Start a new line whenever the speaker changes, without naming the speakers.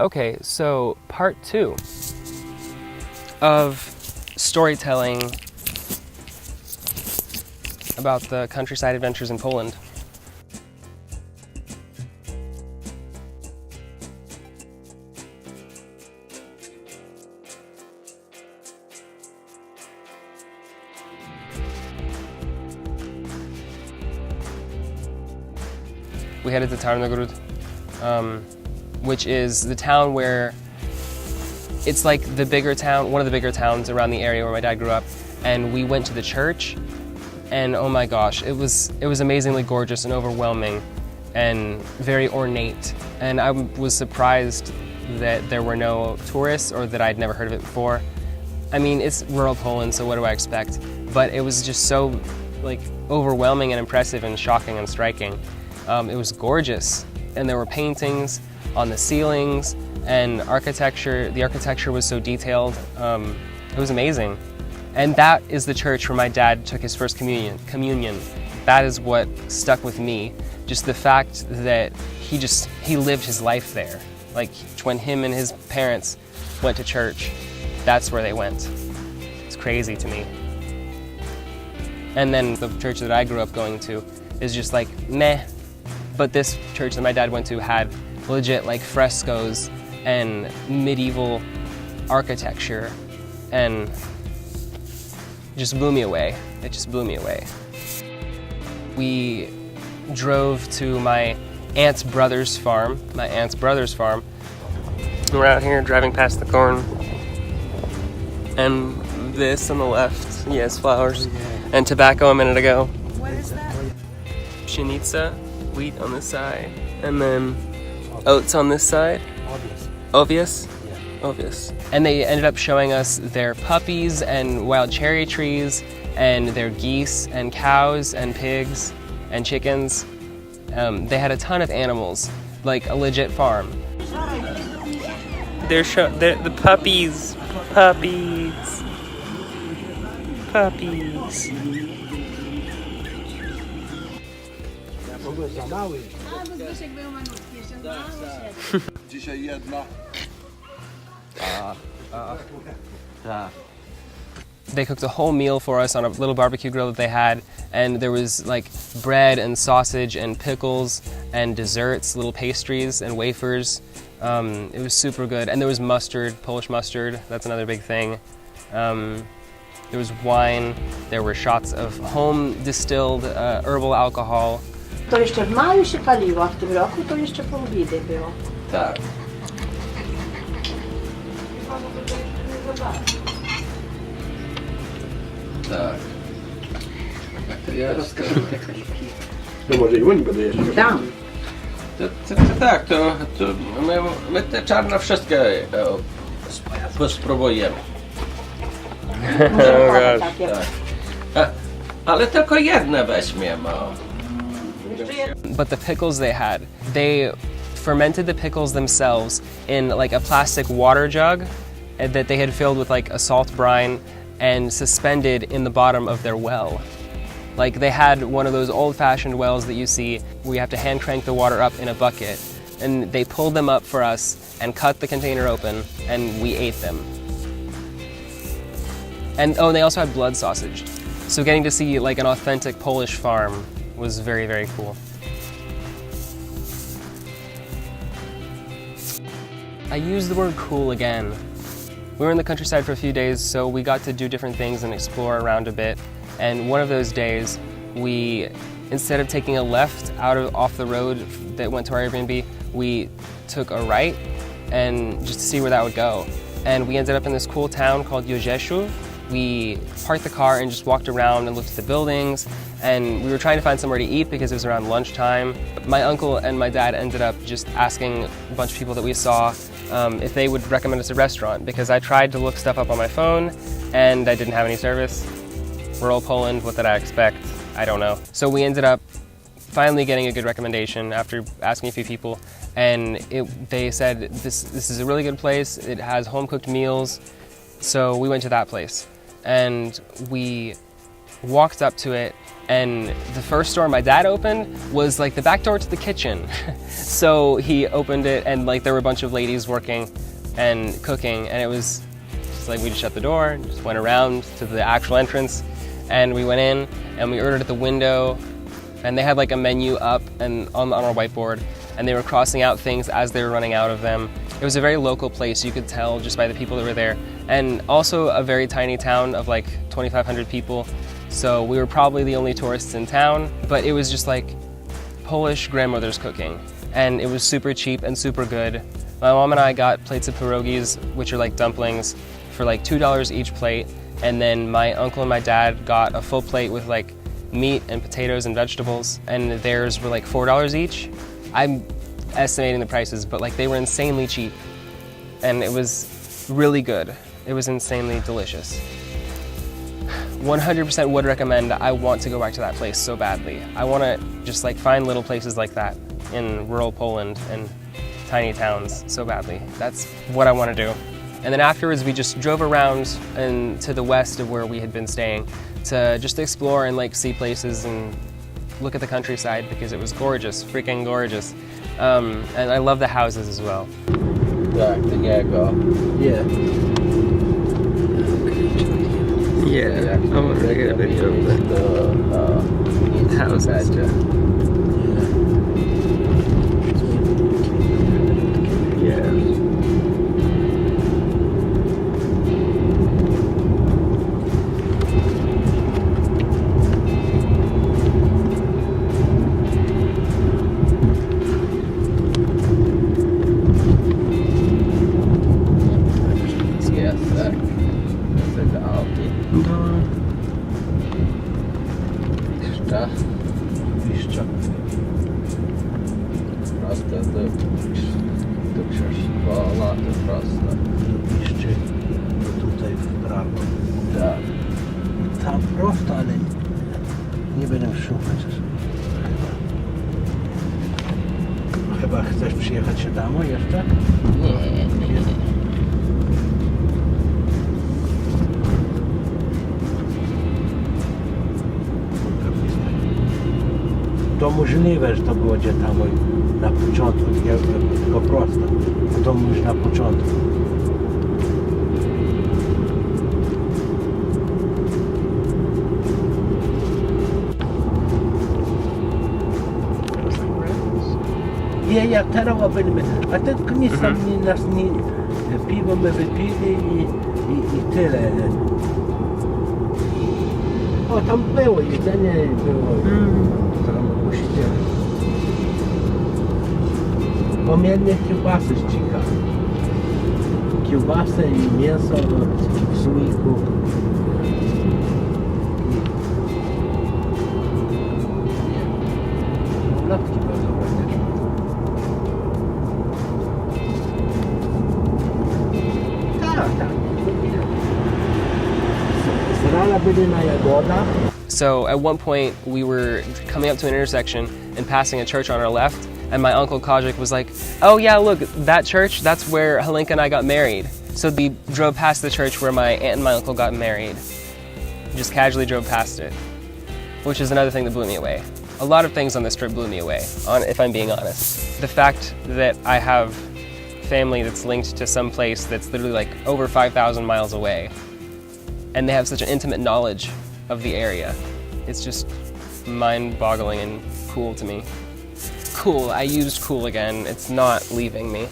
Okay, so part 2 of storytelling about the countryside adventures in Poland. We headed to Tarnogród, which is the town where it's like the bigger town, one of the bigger towns around the area where my dad grew up, and we went to the church, and oh my gosh, it was amazingly gorgeous and overwhelming and very ornate, and I was surprised that there were no tourists or that I'd never heard of it before. I mean, it's rural Poland, so what do I expect? But it was just so like overwhelming and impressive and shocking and striking. It was gorgeous, and there were paintings on the ceilings and architecture. The architecture was so detailed. It was amazing. And that is the church where my dad took his first communion. That is what stuck with me. Just the fact that he lived his life there. Like when him and his parents went to church, that's where they went. It's crazy to me. And then the church that I grew up going to is just like meh. But this church that my dad went to had legit like frescoes and medieval architecture, and just blew me away. It just blew me away. We drove to my aunt's brother's farm. We're out here driving past the corn. And this on the left, yes, flowers. And tobacco a minute ago.
What is that?
Pszenica, wheat on this side. And then oats on this side. Obvious? Yeah. Obvious. And they ended up showing us their puppies and wild cherry trees and their geese and cows and pigs and chickens. They had a ton of animals, like a legit farm. They're the puppies. Puppies. Puppies.
Dzisiaj jedna.
They cooked a whole meal for us on a little barbecue grill that they had, and there was like bread and sausage and pickles and desserts, little pastries and wafers. It was super good, and there was mustard, Polish mustard. That's another big thing. There was wine. There were shots of home distilled herbal alcohol.
To jeszcze w maju się paliło, a w tym roku to jeszcze pół biedy było.
Tak. Tak. To jest.
No może i oni będą jeszcze.
Tam.
Tak, to my te czarne wszystkie spróbujemy. Tak. Ale tylko jedne weźmiemy.
But the pickles they had, they fermented the pickles themselves in like a plastic water jug that they had filled with like a salt brine and suspended in the bottom of their well. Like they had one of those old-fashioned wells that you see where you have to hand crank the water up in a bucket, and they pulled them up for us and cut the container open, and we ate them. And oh, and they also had blood sausage. So getting to see like an authentic Polish farm was very, very cool. I used the word cool again. We were in the countryside for a few days, so we got to do different things and explore around a bit. And one of those days, we, instead of taking a left off the road that went to our Airbnb, we took a right and just to see where that would go. And we ended up in this cool town called József. We parked the car and just walked around and looked at the buildings, and we were trying to find somewhere to eat because it was around lunchtime. My uncle and my dad ended up just asking a bunch of people that we saw if they would recommend us a restaurant, because I tried to look stuff up on my phone and I didn't have any service. Rural Poland, what did I expect? I don't know. So we ended up finally getting a good recommendation after asking a few people, and they said this is a really good place, it has home-cooked meals, so we went to that place. And we walked up to it, and the first door my dad opened was like the back door to the kitchen. So he opened it, and like there were a bunch of ladies working and cooking, and it was just like we just shut the door, just went around to the actual entrance, and we went in and we ordered at the window, and they had like a menu up and on our whiteboard, and they were crossing out things as they were running out of them. It was a very local place, you could tell just by the people that were there, and also a very tiny town of like 2,500 people. So we were probably the only tourists in town, but it was just like Polish grandmother's cooking, and it was super cheap and super good. My mom and I got plates of pierogies, which are like dumplings, for like $2 each plate, and then my uncle and my dad got a full plate with like meat and potatoes and vegetables, and theirs were like $4 each. I'm estimating the prices, but like they were insanely cheap, and it was really good. It was insanely delicious. 100% would recommend. I want to go back to that place so badly. I want to just like find little places like that in rural Poland and tiny towns so badly. That's what I want to do. And then afterwards we just drove around and to the west of where we had been staying to just explore and like see places and look at the countryside because it was gorgeous, freaking gorgeous. And I love the houses as well.
Tak, do niego.
Yeah.
Yeah, I'm a regular video of the houses. Yeah.
Wiszcza.
Prosto do Krzyżkowa, to prosto.
Wiszczy. Tutaj w prawo.
Tak.
Tam prosto, ale nie będę szukać. Chyba chcesz przyjechać się tam jeszcze?
Nie.
To możliwe, że to było gdzie tam na początku, tylko prosto. To już na początku. Nie, ja teraz będziemy, a tylko nic tam nas nie, piwo my wypili i tyle. O, tam było jedzenie, było, tam musicie. Pomiennie kiełbasy z dzika. Kiełbasy i mięso w słoiku. Lotki będą będziesz. Tak. Z rana byli na jagodach.
So at one point we were coming up to an intersection and passing a church on our left, and my uncle Kajik was like, oh yeah, look, that church, that's where Helenka and I got married. So we drove past the church where my aunt and my uncle got married. Just casually drove past it, which is another thing that blew me away. A lot of things on this trip blew me away, if I'm being honest. The fact that I have family that's linked to some place that's literally like over 5,000 miles away, and they have such an intimate knowledge of the area. It's just mind-boggling and cool to me. Cool, I used cool again. It's not leaving me.